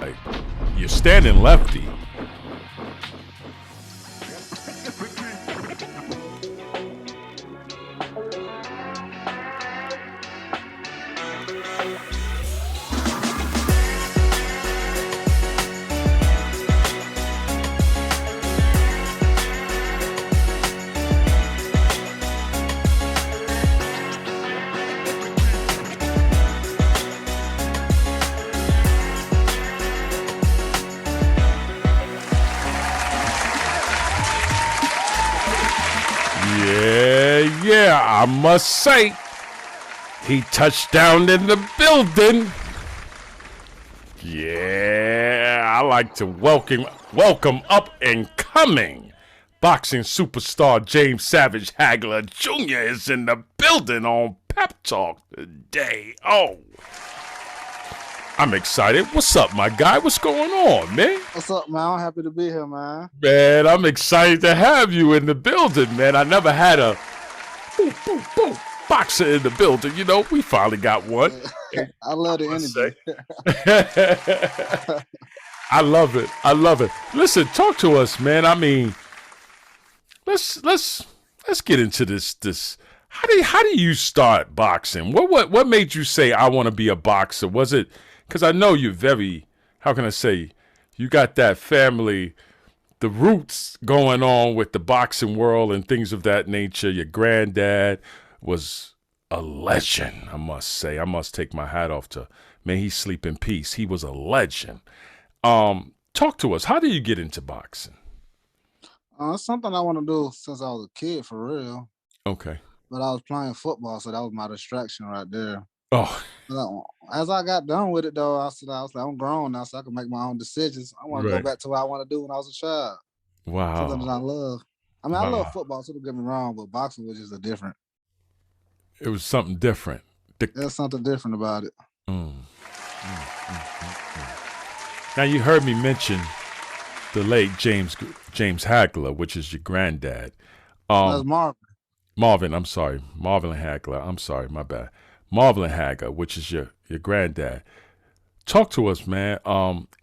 like you're standing lefty. Yeah, I must say, he touched down in the building. Yeah, I like to welcome up and coming. Boxing superstar James Savage Hagler Jr. is in the building on Pep Talk today. Oh, I'm excited. What's up, my guy? What's going on, man? What's up, man? I'm happy to be here, man. Man, I'm excited to have you in the building, man. I never had a boxer in the building. You know, we finally got one. I love the energy. I love it. I love it. Listen, talk to us, man. I mean, let's get into this. How do you start boxing? What made you say I want to be a boxer? Was it because I know you're very, how can I say, you got that family, the roots going on with the boxing world and things of that nature. Your granddad was a legend, I must say. I must take my hat off to, may he sleep in peace. He was a legend. Talk to us. How do you get into boxing? It's something I want to do since I was a kid, for real. Okay. But I was playing football, so that was my distraction right there. Oh. As I got done with it, though, I was like, I'm grown now, so I can make my own decisions. I want to go back to what I want to do when I was a child. Wow. Something I love. I mean, I love football, so don't get me wrong, but boxing was just different. It was something different. There's something different about it. Now, you heard me mention the late James Hagler, which is your granddad. That's Marvin. Marvin Hagler. I'm sorry, my bad. Marvin Hagler, which is your granddad. Talk to us, man.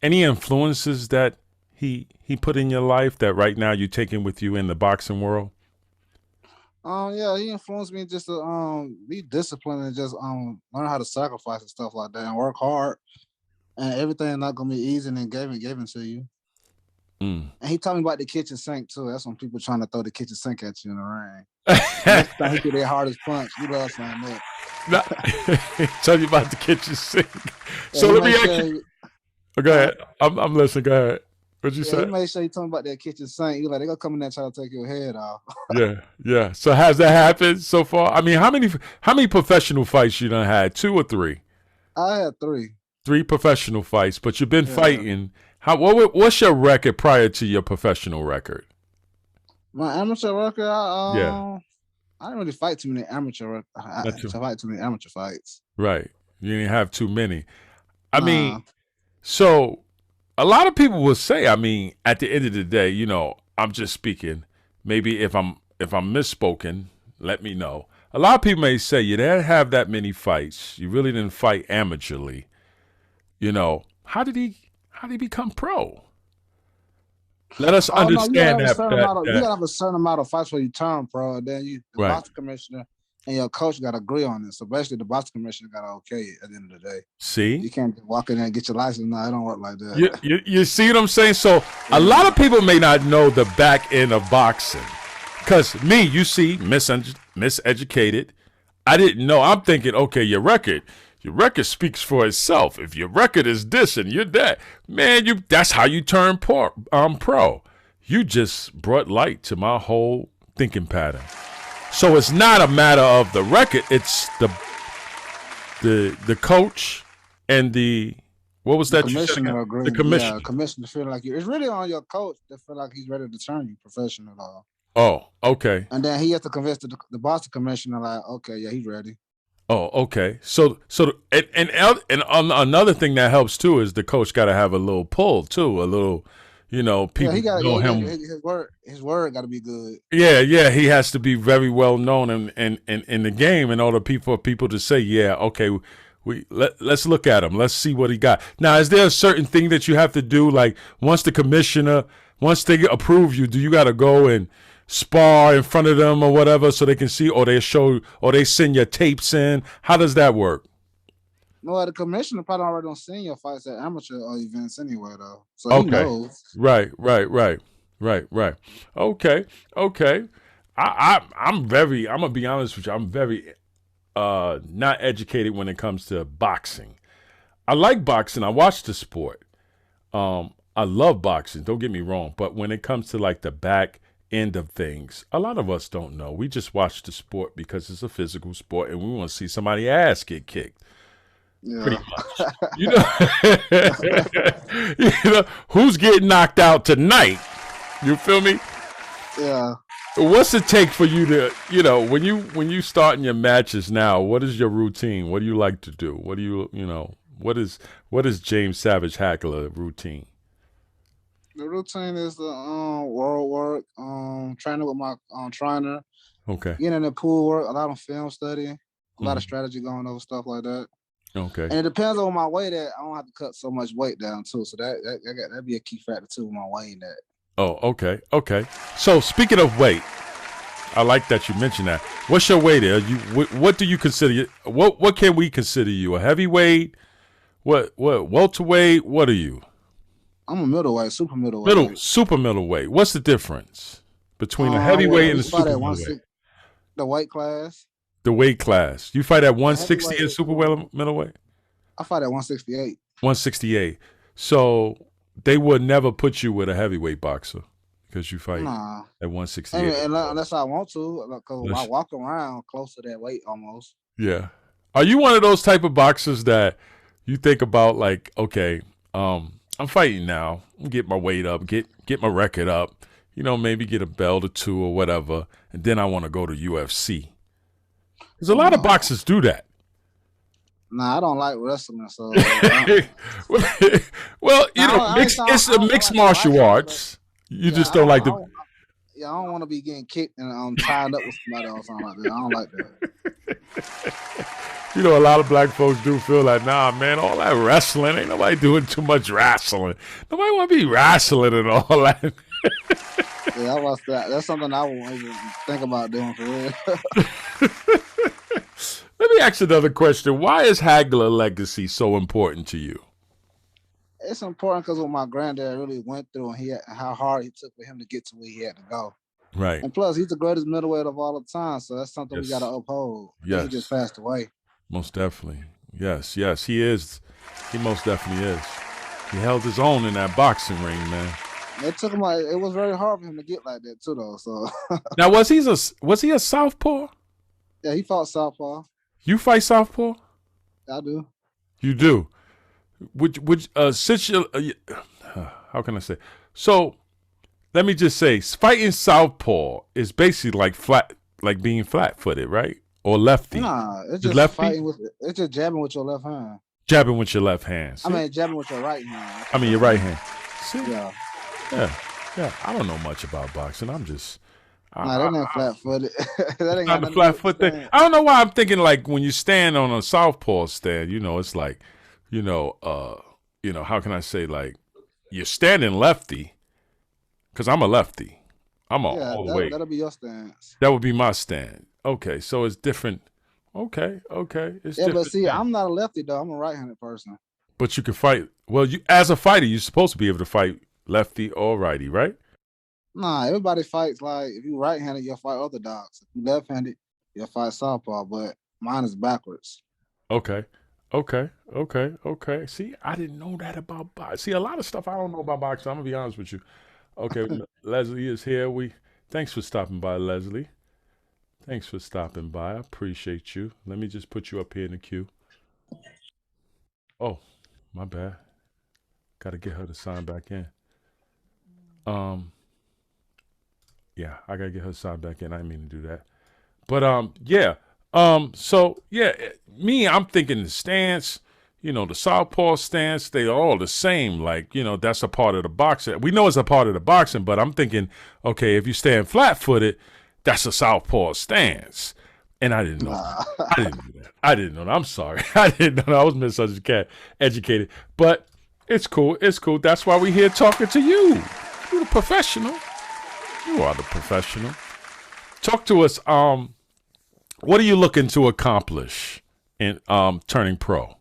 Any influences that he put in your life that right now you're taking with you in the boxing world? Yeah, he influenced me just to be disciplined and just learn how to sacrifice and stuff like that and work hard. And everything not gonna be easy and given to you. And he taught me about the kitchen sink too. That's when people trying to throw the kitchen sink at you in the ring. Next time he threw their hardest punch. You love saying that. Tell you about the kitchen sink. Yeah, so let me ask you. Go ahead. I'm listening. Go ahead. What'd you say? He made sure he told me about that kitchen sink. You like they gonna come in there trying to take your head off. Yeah. So has that happened so far? I mean, how many professional fights you done had? 2 or 3? I had 3. 3 professional fights, but you've been fighting. What's your record prior to your professional record? My amateur record, I didn't really fight too many amateur. Fight too many amateur fights. Right, you didn't have too many. I mean, so a lot of people will say, I mean, at the end of the day, you know, I'm just speaking. Maybe if I'm misspoken, let me know. A lot of people may say you didn't have that many fights. You really didn't fight amateurly. You know, how did he become pro? Let us understand you gotta have a certain amount of fights before you turn pro, and then the boxing commissioner and your coach gotta agree on it. So basically, the boxing commissioner gotta okay it at the end of the day. See, you can't walk in there and get your license. No, it don't work like that. You see what I'm saying? So a lot of people may not know the back end of boxing, because me, you see, miseducated. I didn't know. I'm thinking, okay, your record speaks for itself. If your record is this and you're that, man, that's how you turn pro. You just brought light to my whole thinking pattern. So it's not a matter of the record. It's the coach and what was that? The commissioner agreed. The commissioner. Yeah, commissioner feel like it's really on your coach to feel like he's ready to turn you professional. Oh, okay. And then he has to convince the boxing commissioner, like, okay, yeah, he's ready. Oh, okay. So and another thing that helps too is the coach got to have a little pull too, a little, you know, people know him. His word got to be good. Yeah. He has to be very well known in the game in order for people to say, yeah, okay, Let's look at him. Let's see what he got. Now, is there a certain thing that you have to do? Like once they approve you, do you got to go and spar in front of them or whatever so they can see, or they send your tapes in? How does that work? No, the commissioner probably already don't send your fights at amateur events anyway, though. So he Okay. knows. Right. Okay. I'm gonna be honest with you. I'm very not educated when it comes to boxing. I like boxing. I watch the sport. I love boxing. Don't get me wrong. But when it comes to like the back end of things, a lot of us don't know. We just watch the sport because it's a physical sport and we want to see somebody's ass get kicked. Yeah. Pretty much. You know, who's getting knocked out tonight? You feel me? Yeah. What's it take for you to, when you start in your matches now, what is your routine? What do you like to do? What do what is James Savage Hackler routine? The routine is the world work, training with my trainer, Okay. getting in the pool work, a lot of film study, a lot of strategy going over stuff like that. Okay. And it depends on my weight. That I don't have to cut so much weight down too. So that'd be a key factor too with my weight. That. Oh, okay. So speaking of weight, I like that you mentioned that. What's your weight? What do you consider? What can we consider you? A heavyweight? What welterweight? What are you? I'm a middleweight, super middleweight. Super middleweight. What's the difference between a heavyweight and a super middleweight? The weight class. The weight class. You fight at 160 in super middleweight? I fight at 168. 168. So they would never put you with a heavyweight boxer because you fight at 168. Unless I want to, because I walk around close to that weight almost. Yeah. Are you one of those type of boxers that you think about like, okay, I'm fighting now. I'm get my weight up, get my record up, maybe get a belt or two or whatever, and then I want to go to UFC. Because a lot of boxers do that. Nah, I don't like wrestling, so. Well, it's a mixed martial arts. You just don't like the. I don't want to be getting kicked and tied up with somebody or something like that. I don't like that. A lot of black folks do feel like, nah, man, all that wrestling, ain't nobody doing too much wrestling. Nobody want to be wrestling and all that. Yeah, that's something I won't even think about doing for real. Let me ask you another question. Why is Hagler legacy so important to you? It's important because what my granddad really went through and how hard he took for him to get to where he had to go. Right. And plus, he's the greatest middleweight of all the time, so that's something we got to uphold. Yes. He just passed away. Most definitely. Yes, he is. He most definitely is. He held his own in that boxing ring, man. It took him it was very hard for him to get like that too, though. So now, was he a southpaw? Yeah, he fought southpaw. You fight southpaw? I do. You do. Since you, how can I say? So, let me just say, fighting southpaw is basically like being flat-footed, right? Or lefty. Nah, it's just lefty? It's just jabbing with your left hand. Jabbing with your left hand. See? I mean, jabbing with your right hand. I mean, your right hand. See? Yeah. I don't know much about boxing. I'm just. Nah, that ain't flat-footed. That ain't not the flat-foot thing. I don't know why I'm thinking like when you stand on a southpaw stand, it's like, how can I say, like, you're standing lefty, because I'm a lefty. I'm all the way. That'll be your stance. That would be my stand. Okay, so it's different. Okay. It's different. But see, I'm not a lefty, though. I'm a right-handed person. But you can fight. Well, as a fighter, you're supposed to be able to fight lefty or righty, right? Nah, everybody fights like if you right-handed, you'll fight orthodox. If you left-handed, you'll fight southpaw. But mine is backwards. Okay. See, I didn't know that about boxing. See, a lot of stuff I don't know about boxing. I'm gonna be honest with you. Okay, Leslie is here. Thanks for stopping by, Leslie. Thanks for stopping by. I appreciate you. Let me just put you up here in the queue. Oh, my bad. Got to get her to sign back in. Yeah, I gotta get her signed back in. I didn't mean to do that. But I'm thinking the stance, the southpaw stance, they are all the same. Like, that's a part of the boxing. We know it's a part of the boxing, but I'm thinking, okay, if you stand flat-footed, that's a southpaw stance. And I didn't know. Nah. I didn't know that. I didn't know that. I'm sorry. I didn't know that. I was miseducated. But it's cool. It's cool. That's why we're here talking to you. You're the professional. You are the professional. Talk to us. What are you looking to accomplish in turning pro?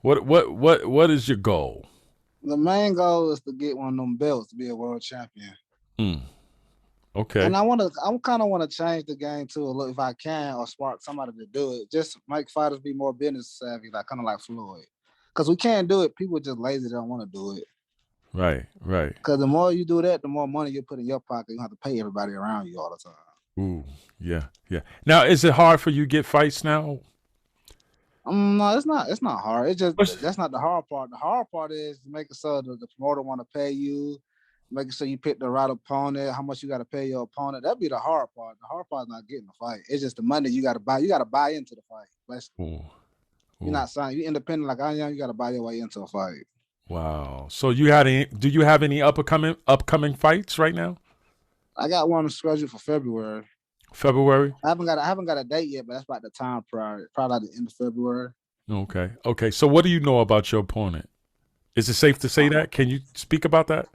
What is your goal? The main goal is to get one of them belts to be a world champion. Okay. And I kind of want to change the game too a little if I can, or spark somebody to do it. Just make fighters be more business savvy, like kind of like Floyd. Because we can't do it. People are just lazy. They don't want to do it. Right. Because the more you do that, the more money you put in your pocket. You have to pay everybody around you all the time. Ooh, yeah. Now, is it hard for you to get fights now? No, it's not. It's not hard. It's just that's not the hard part. The hard part is making sure that the promoter want to pay you, making sure you pick the right opponent, how much you got to pay your opponent. That'd be the hard part. The hard part is not getting the fight. It's just the money you got to buy. You got to buy into the fight. Basically. You're not signed. You're independent like I am. You got to buy your way into a fight. Wow. So do you have any upcoming fights right now? I got one scheduled for February. February? I haven't got a date yet, but that's about the time prior, probably at the end of February. Okay. So what do you know about your opponent? Is it safe to say that? Can you speak about that?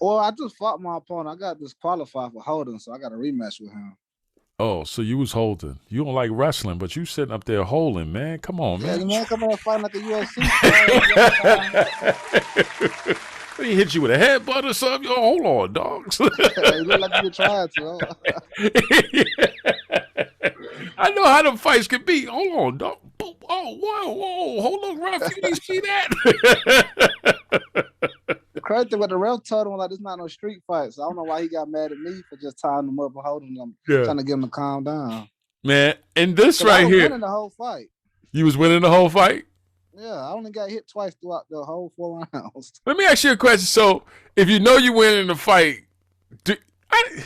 Well, I just fought my opponent. I got disqualified for holding, so I got a rematch with him. Oh, so you was holding. You don't like wrestling, but you sitting up there holding, man. Come on, man. Yeah, man, come here fighting like a UFC. He hit you with a headbutt or something? Oh, hold on, dogs. You look like you were trying to. I know how them fights can be. Hold on, dog. Oh, whoa. Hold on, ref. You didn't see that? The crazy thing, but the ref told him, like, this not no street fight. So I don't know why he got mad at me for just tying them up and holding them, trying to get them to calm down. Man, and this right here. winning the whole fight. You was winning the whole fight? Yeah, I only got hit twice throughout the whole 4 rounds. Let me ask you a question. So, if you know you win in the fight, I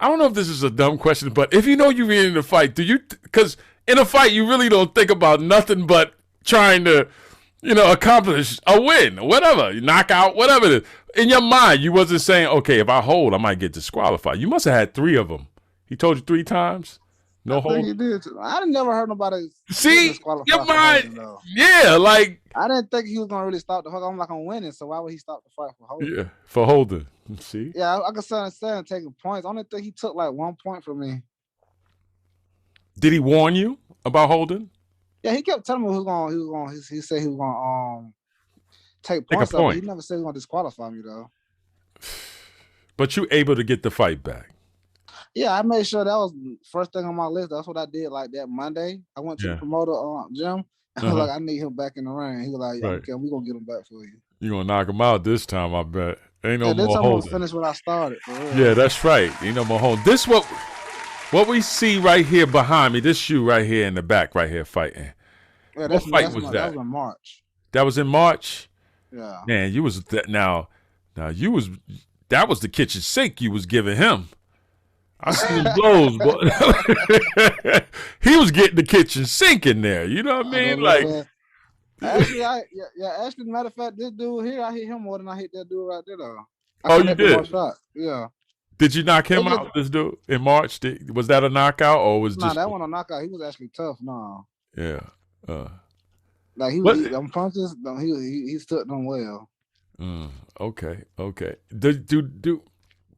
don't know if this is a dumb question, but if you know you win in the fight, because in a fight, you really don't think about nothing but trying to, accomplish a win, whatever, knock out, whatever it is. In your mind, you wasn't saying, okay, if I hold, I might get disqualified. You must have had 3 of them. He told you 3 times? No hold? I think he did. I never heard nobody see your mind. Yeah, like I didn't think he was gonna really stop the fight. I'm like, I'm winning, so why would he stop the fight for holding? Yeah, for holding. See? Yeah, I could understand taking points. Only thing he took like 1 point from me. Did he warn you about holding? Yeah, he kept telling me he said he was gonna take points off. He never said he was gonna disqualify me though. But you able to get the fight back? Yeah, I made sure that was the first thing on my list. That's what I did. Like that Monday, I went to the promoter, Jim. I was like, I need him back in the ring. He was like, okay, we're gonna get him back for you. You're gonna knock him out this time, I bet. Ain't no more holding. This time I'm gonna finish what I started. Yeah, that's right. Ain't no more holding. This what we see right here behind me. This shoe right here in the back, right here fighting. Yeah, what fight was that? That was in March. That was in March. Yeah. Man, you was now you was that was the kitchen sink you was giving him. I seen his blows, but he was getting the kitchen sink in there. You know what I mean? Actually, actually, matter of fact, this dude here, I hit him more than I hit that dude right there, though. You did? Yeah. Did you knock him out, this dude, in March? Was that a knockout or was just... that wasn't a knockout. He was actually tough, no. Yeah. Like, he was, them punches, he stood them well. Okay.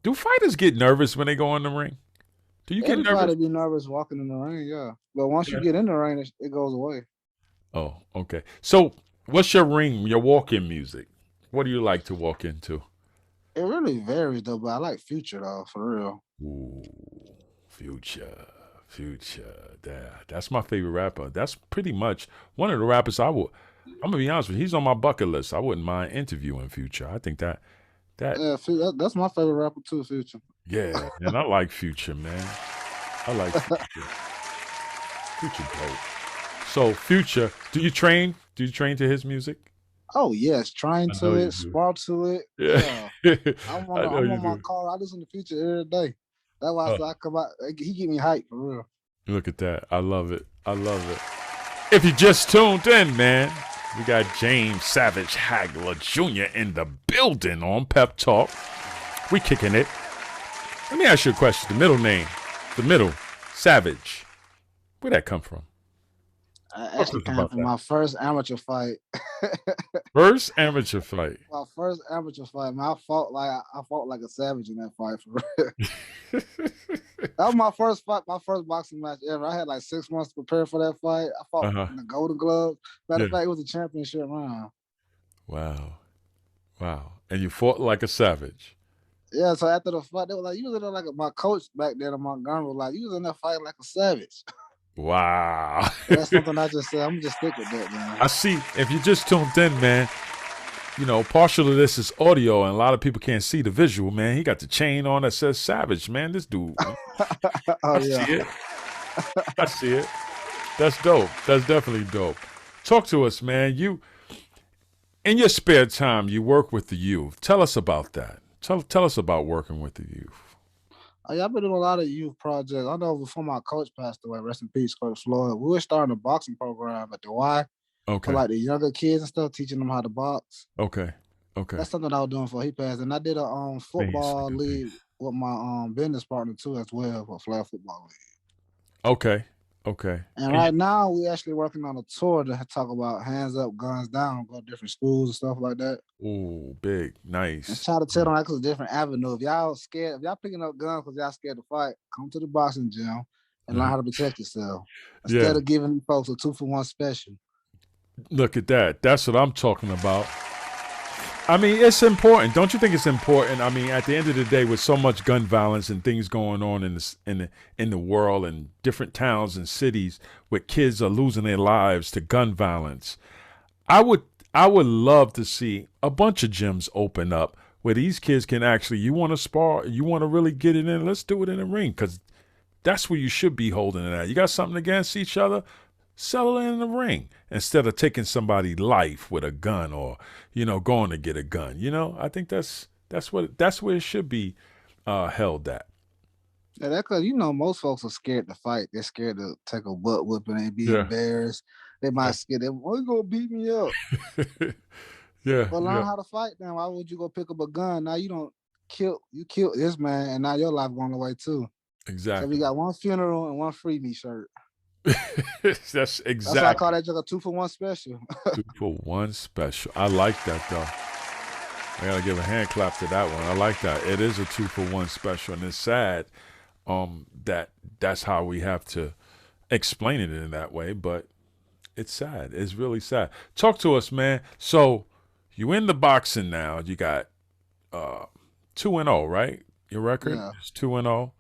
Do fighters get nervous when they go in the ring? Do you get nervous? Everybody be nervous walking in the ring, yeah. But once you get in the ring, it goes away. Oh, okay. So, what's your walk-in music? What do you like to walk into? It really varies, though, but I like Future, though, for real. Ooh, Future. That's my favorite rapper. That's pretty much one of the rappers I'm going to be honest with you, he's on my bucket list. I wouldn't mind interviewing Future. I think that... Yeah, that's my favorite rapper too, Future. Yeah, and I like Future, man. I like Future. Future dope. So Future, do you train to his music? Oh yes, train to it, spar to it. Yeah. I'm on my car. I listen to Future every day. That's why I come out. He get me hyped for real. Look at that. I love it. If you just tuned in, man, we got James Savage Hagler Jr. in the building on Pep Talk. We kicking it. Let me ask you a question. The middle, Savage. Where'd that come from? I Talk to actually us came about from that. my first amateur fight. First amateur fight. My first amateur fight, man, I fought like a savage in that fight for real. That was my first fight, my first boxing match ever. I had like 6 months to prepare for that fight. I fought Uh-huh. in the Golden Gloves. Matter Yeah. of fact, it was a championship round. Wow. Wow. And you fought like a savage. Yeah, so after the fight, they were like, "You was in there like my coach back then in Montgomery was like, you was in there fighting like a savage." Wow. So that's something I just said. I'm gonna just stick with that, man. I see. If you just tuned in, man, you know, partial of this is audio, and a lot of people can't see the visual, man. He got the chain on that says Savage, man. This dude, man. Oh I yeah. see it. I see it. That's dope. That's definitely dope. Talk to us, man. You, in your spare time, you work with the youth. Tell us about that. Tell us about working with the youth. Oh, yeah, I've been doing a lot of youth projects. I know before my coach passed away, rest in peace, Coach Floyd. We were starting a boxing program at the Y for Okay. like the younger kids and stuff, teaching them how to box. Okay. Okay. That's something I was doing before he passed. And I did a Man, he's football such a beast. league with my business partner too as well for flag football league. Okay. Okay. And And right now we actually working on a tour to talk about hands up, guns down, go to different schools and stuff like that. ooh, big, And nice. try to tell them like it's a different avenue. If y'all scared, if y'all picking up guns because y'all scared to fight, come to the boxing gym and learn Uh-huh. how to protect yourself. Yeah. Instead of giving folks a 2-for-1 special. Look at that. That's what I'm talking about. I mean, it's important. Don't you think it's important? I mean, at the end of the day, with so much gun violence and things going on in the world and different towns and cities where kids are losing their lives to gun violence, I would I would love to see a bunch of gyms open up where these kids can actually. You want to spar? You want to really get it in? Let's do it in the ring because that's where you should be holding it at. You got something against each other? Settle it in the ring instead of taking somebody's life with a gun or going to get a gun. I think that's where it should be held at. Yeah, that cause most folks are scared to fight. They're scared to take a butt whooping and be Yeah, embarrassed. They might yeah, scare them, oh, you gonna beat me up. yeah, But yeah. learn how to fight then. Why would you go pick up a gun? Now you killed this man and now your life going away too. So we Exactly. got one funeral and one free me shirt. That's That's why I call exactly that just a 2-for-1 special. 2-for-1 special. I like that though. I gotta give a hand clap to that one. I like that. It is a 2-for-1 special, and it's sad that's how we have to explain it in that way, but it's sad. It's really sad. Talk to us, man. So you in the boxing now. You got uh 2-0, right? Your record Yeah. is 2-0. Well,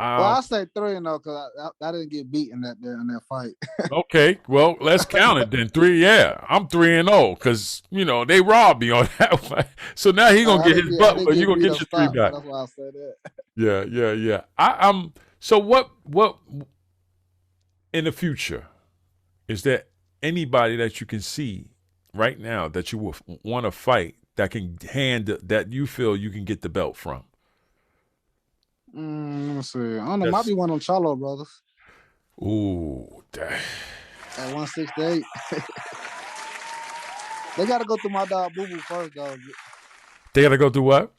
Um I say 3-0 because I didn't get beat in that fight. okay, well, let's count it then. Three, yeah. I'm 3-0 because they robbed me on that one. So now he gonna get his I butt, didn't but you get gonna beat get up your three stop, so back. that's why I said that. Yeah, yeah, yeah. I'm so what in the future is there anybody that you can see right now that you will want to fight that can that you feel you can get the belt from? Let me see. I don't know. Might That's be one of them Charlo brothers ooh, at 168. They got to go through my dog Boo Boo first, though. they gotta go through what?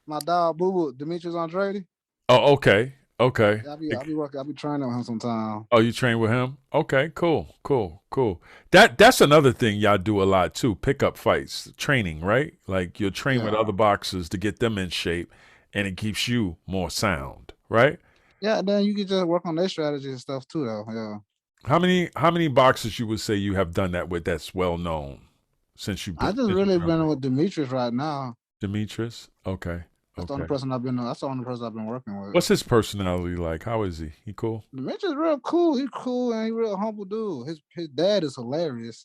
My dog Boo Boo, Demetrius Andrade. Oh, okay, okay. I be working. I be training with him sometime. Oh, you train with him? Okay, cool, cool, cool. That's another thing y'all do a lot too. Pickup fights, training, right? Like you'll train with Yeah, other boxers to get them in shape, and it keeps you more sound, right? yeah. Then you can just work on their strategy and stuff too, though. Yeah. How many boxers you would say you have done that with that's well known since I just since you've really been been around? with Demetrius right now. Demetrius? Okay, That's the only okay. person I've been. That's the only person I've been working with. What's his personality like? How is he? He cool? Demetrius real cool. He cool and he real humble dude. His dad is hilarious.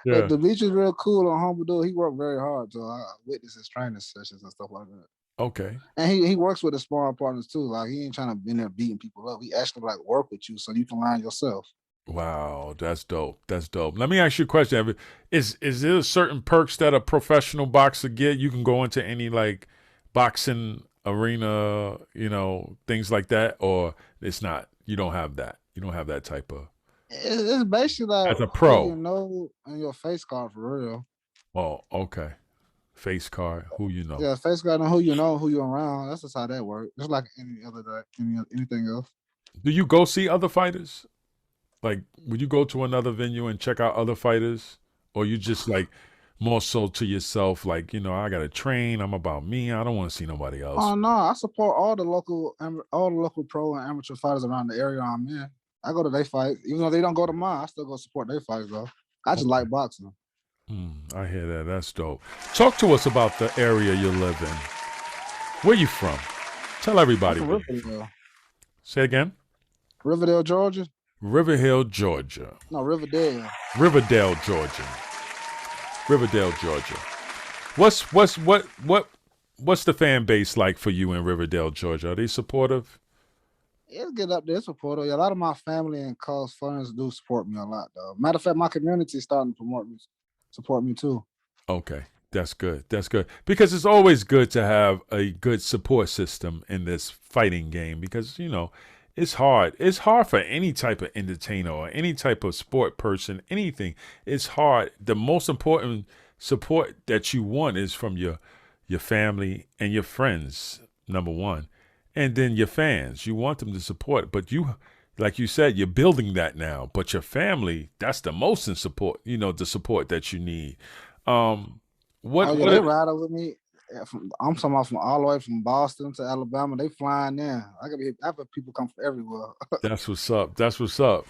Yeah. Demetrius real cool and humble dude. He worked very hard, so I witnessed his training sessions and stuff like that. Okay. And he works with his sparring partners too. Like he ain't trying to be in there beating people up. He actually like work with you so you can learn yourself. Wow, that's dope. That's dope. Let me ask you a question. Is there certain perks that a professional boxer get? You can go into any like boxing arena, things like that, or it's not. You don't have that. You don't have that type of It's basically like as a who you pro. know in your face card for real. Oh, okay. Face card, who you know. Yeah, face card and who you know, who you around. That's just how that works. Just like any other anything else. Do you go see other fighters? Like, would you go to another venue and check out other fighters, or you just like more so to yourself? Like, I got to train. I'm about me. I don't want to see nobody else. Oh no, I support all the local pro and amateur fighters around the area I'm in. I go to their fights, even though they don't go to mine. I still go support their fights though. I just like boxing. I hear that. That's dope. Talk to us about the area you live in. Where you from? Tell I'm everybody. from Where you from. Riverdale, Say again. Riverdale, Georgia. River Hill, Georgia. No, Riverdale. Riverdale, Georgia. Riverdale, Georgia. What's the fan base like for you in Riverdale, Georgia? Are they supportive? It's get up there, supporter. A lot of my family and close friends do support me a lot, though. Matter of fact, my community is starting to support me too. Okay, that's good. That's good because it's always good to have a good support system in this fighting game because it's hard. It's hard for any type of entertainer or any type of sport person. Anything. It's hard. The most important support that you want is from your family and your friends. Number one, and then your fans. You want them to support, but like you said, you're building that now. But your family, that's the most in support. The support that you need. What? Oh yeah, they What? ride with me. I'm talking about from all the way from Boston to Alabama. They flying in. I've had people come from everywhere. That's what's up. That's what's up.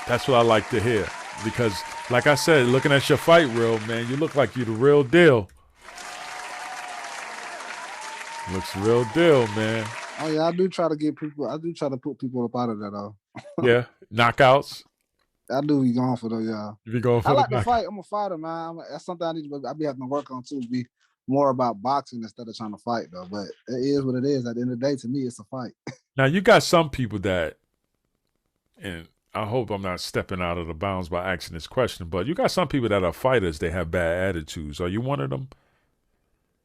That's what I like to hear. Because, like I said, looking at your fight reel, man, you look like you the real deal. Looks real deal, man. Oh yeah, I do try to get people. I do try to put people up out of that though. Yeah, knockouts. I do be going for those, yeah. You be going I for the like to knock. fight. I'm a fighter, man. That's something I need to. I be having to work on too. Be more about boxing instead of trying to fight though. But it is what it is. At the end of the day, to me, it's a fight. Now you got some people that, and I hope I'm not stepping out of the bounds by asking this question, but you got some people that are fighters. They have bad attitudes. Are you one of them?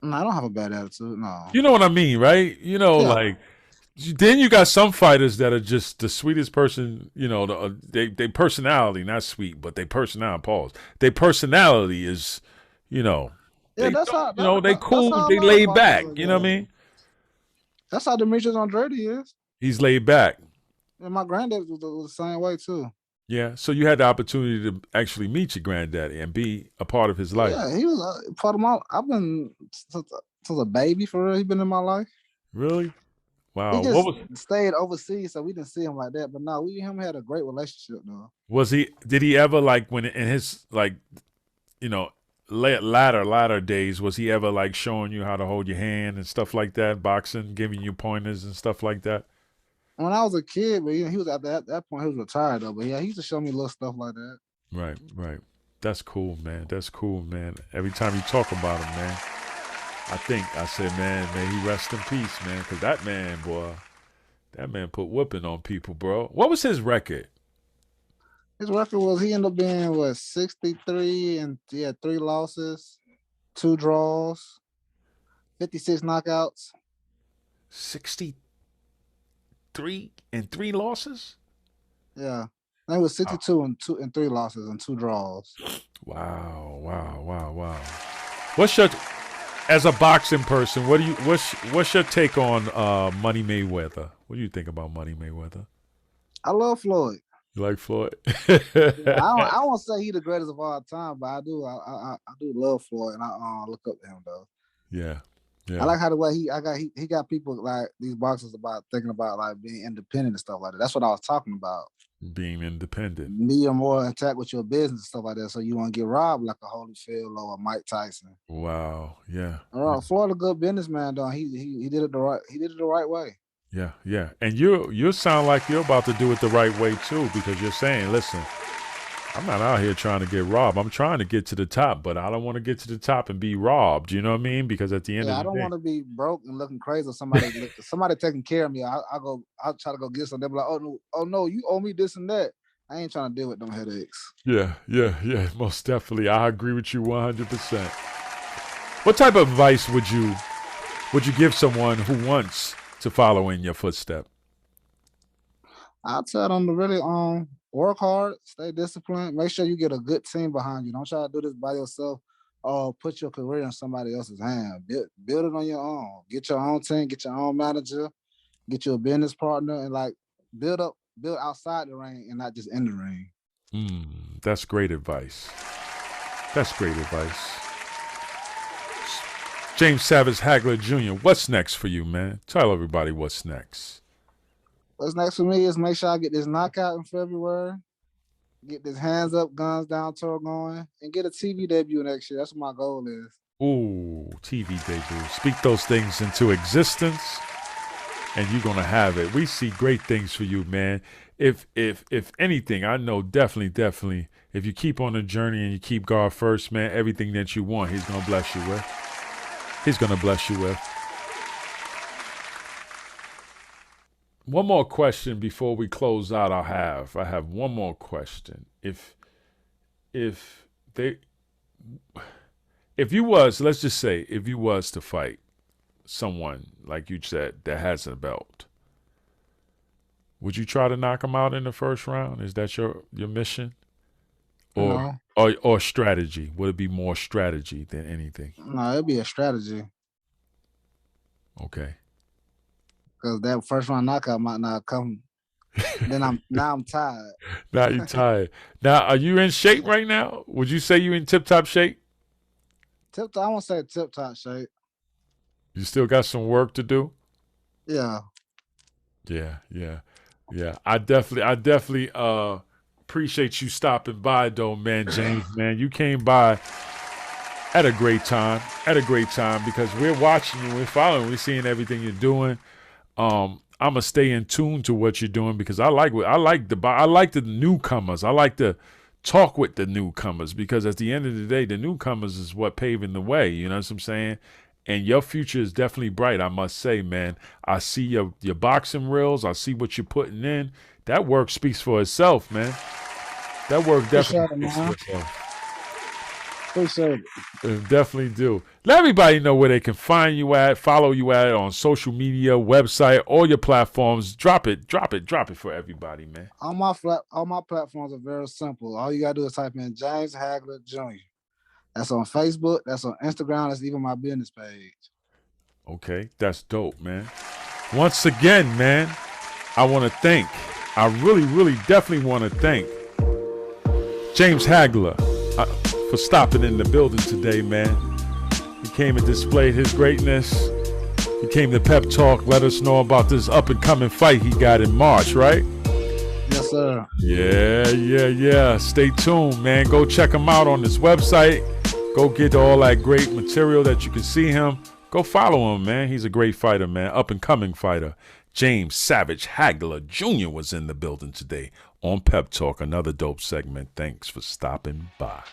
No, I don't have a bad attitude. No. You know what I mean, right? Yeah. Like then you got some fighters that are just the sweetest person. They personality not sweet, but they personality. Pause. Their personality is, Yeah, they that's how. they That's cool. how a They lot of laid fighters back. are. You know what I Yeah. mean? That's how Demetrius Andrade is. He's laid back. And my granddad was the same way too. Yeah. So you had the opportunity to actually meet your granddaddy and be a part of his life. Yeah, he was part of my. I've been since a baby for real. He been in my life. Really? Wow. He What just was stayed overseas, so we didn't see him like that. But no, we and him had a great relationship though. was he? Did he ever like when in his like you know latter days was he ever like showing you how to hold your hand and stuff like that, boxing, giving you pointers and stuff like that? When I was a kid, but he was at that point he was retired though. But yeah, he used to show me little stuff like that. Right, right. That's cool, man. That's cool, man. Every time you talk about him, man, I said, man, may he rest in peace, man, because that man, boy, that man put whooping on people, bro. What was his record? His record was he ended up being 63 and he had 3 losses, 2 draws, 56 knockouts. 63 and 3 losses? Yeah. I think it was 62 and 3 losses and 2 draws. Wow, wow, wow, wow. What's your as a boxing person, what's your take on Money Mayweather? What do you think about Money Mayweather? I love Floyd. You like Floyd? Yeah, I won't say he the greatest of all time, but I do. I do love Floyd, and I look up to him though. Yeah, I yeah. like how the way he got people like these boxers about thinking about like being independent and stuff like that. That's what I was talking about. Being independent. Be more intact with your business and stuff like that, so you won't get robbed like a Holyfield or a Mike Tyson. Wow. Yeah. Floyd a good businessman though. He did it the right way. Yeah, yeah. And you sound like you're about to do it the right way too, because you're saying, listen, I'm not out here trying to get robbed. I'm trying to get to the top, but I don't want to get to the top and be robbed. You know what I mean? Because at the end Yeah, of I the don't day, want to be broke and looking crazy. Or somebody taking care of me. I'll try to go get something. They'll be like, oh no, you owe me this and that. I ain't trying to deal with them headaches. yeah, yeah, yeah, most definitely. I agree with you 100%. What type of advice would you give someone who wants to follow in your footstep? I'll tell them to really work hard, stay disciplined, make sure you get a good team behind you. Don't try to do this by yourself put your career in somebody else's hand. Build it on your own. Get your own team, get your own manager, get you a business partner, and like build outside the ring and not just in the ring. That's great advice. That's great advice. James Savage Hagler Jr., what's next for you, man? Tell everybody what's next. What's next for me is make sure I get this knockout in February, get this hands up, guns down tour going, and get a TV debut next year. That's what my goal is. Ooh, TV debut. Speak those things into existence, and you're gonna have it. We see great things for you, man. If anything, I know definitely, if you keep on the journey and you keep God first, man, everything that you want, He's gonna bless you with. He's gonna bless you with. One more question before we close out. I have one more question. If you was, let's just say, if you was to fight someone like you said that has a belt, would you try to knock him out in the first round? Is that your mission, or strategy? Would it be more strategy than anything? No, it'd be a strategy. Okay. Because that first round knockout might not come. Then I'm tired. Now you're tired. Now, are you in shape right now? Would you say you in tip-top shape? I won't say tip-top shape. You still got some work to do? Yeah. Yeah. I definitely appreciate you stopping by though, man, James, man. You came by at a great time because we're watching you, we're following, we're seeing everything you're doing. I'm gonna stay in tune to what you're doing because I like the newcomers. I like to talk with the newcomers because at the end of the day, the newcomers is what paving the way. You know what I'm saying? And your future is definitely bright, I must say, man. I see your boxing reels. I see what you're putting in. That work speaks for itself, man. That work definitely speaks for itself. Appreciate it. Definitely do. Let everybody know where they can find you at, follow you at on social media, website, all your platforms. Drop it for everybody, man. All my platforms are very simple. All you gotta do is type in James Hagler Jr. That's on Facebook. That's on Instagram. That's even my business page. Okay, that's dope, man. Once again, man, I really definitely want to thank James Hagler for stopping in the building today, man. He came and displayed his greatness. He came to Pep Talk, let us know about this up-and-coming fight he got in March, right? Yes, sir. Yeah. Stay tuned, man. Go check him out on his website. Go get all that great material that you can see him. Go follow him, man. He's a great fighter, man. Up-and-coming fighter. James Savage Hagler Jr. was in the building today on Pep Talk. Another dope segment. Thanks for stopping by.